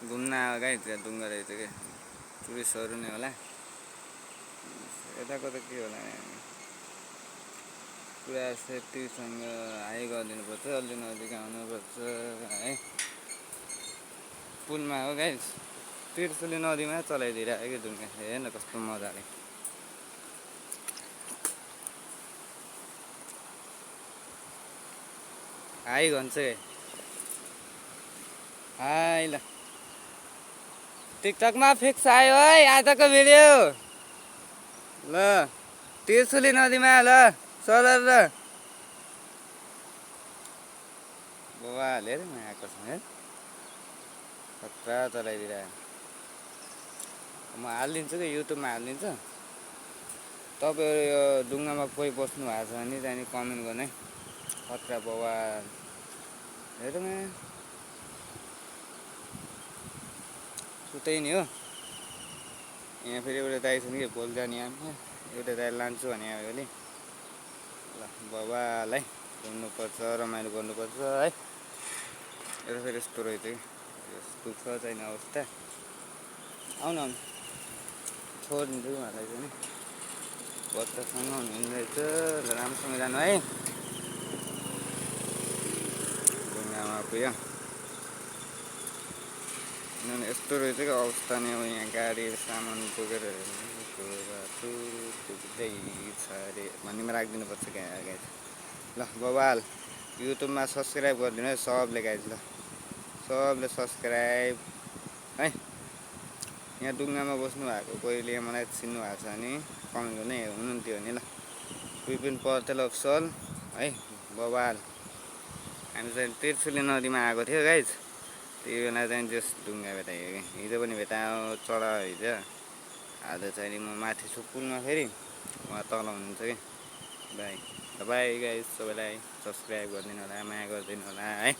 घुम्न आयो गाइस त्यहाँ डुङ्गा रहेछ क्या टुरिस्टहरू नै होला यताको त के होला पुरा सेफ्टीसँग हाई गरिदिनुपर्छ अलि नजिक आउनुपर्छ है पुलमा हो गाइस त्रिशुली नदीमा चलाइदिइरहेको कि डुङ्गा हेर्न कस्तो मजाले हाई भन्छ है हाई ल टिकटकमा फिक्स आयो है आजको भिडियो ल त्रिशुली नदीमा ल सरर ल बवाल हेर म आएको छ हेर खतरा चलाइदिरहेको म हालिदिन्छु कि युट्युबमा हालिदिन्छु तपाईँहरू यो डुङ्गामा कोही बस्नु भएको छ भने त्यहाँदेखि कमेन्ट गर्ने खतरा बवाल हेरौँ सुतै नि हो यहाँ फेरि एउटा दाइ छ कि भोल जाने यहाँ एउटा दाइ लान्छु भने आयो भने ल बवाल है घुम्नुपर्छ रमाइलो गर्नुपर्छ है एउटा फेरि यस्तो रहेछ कि दुःख छैन अवस्था आउन आउनु छोडिदिन्छु कि मलाई चाहिँ नि बच्चासँग हुँदैछ राम्रोसँग जानु है ढुङ्गामा पुग्यो किनभने यस्तो रहेछ कि अवस्था नै हो यहाँ गाडी सामान पुगेर पुग्दैछ अरे भन्नेमा राखिदिनुपर्छ क्या गाइस ल बवाल युट्युबमा सब्सक्राइब गरिदिनु है सबले गाइस ल सबले सब्सक्राइब है यहाँ डुङ्गामा बस्नु भएको कोहीले मलाई चिन्नु भएको छ भने कमेन्ट गर्नु हुनुहुन्थ्यो भने ल विपिन पौडेल अफसल है बवाल हामी चाहिँ त्रिशुली नदीमा आएको थियो गाइस त्यही बेला चाहिँ जस डुङ्गा भेटायो कि हिजो पनि भेटायो चढा हिजो आज चाहिँ म माथि छु पुलमा फेरि उहाँ तल हुनुहुन्छ कि बाई बाई गाइस सबैलाई सब्सक्राइब गरिदिनु होला माया गरिदिनु होला है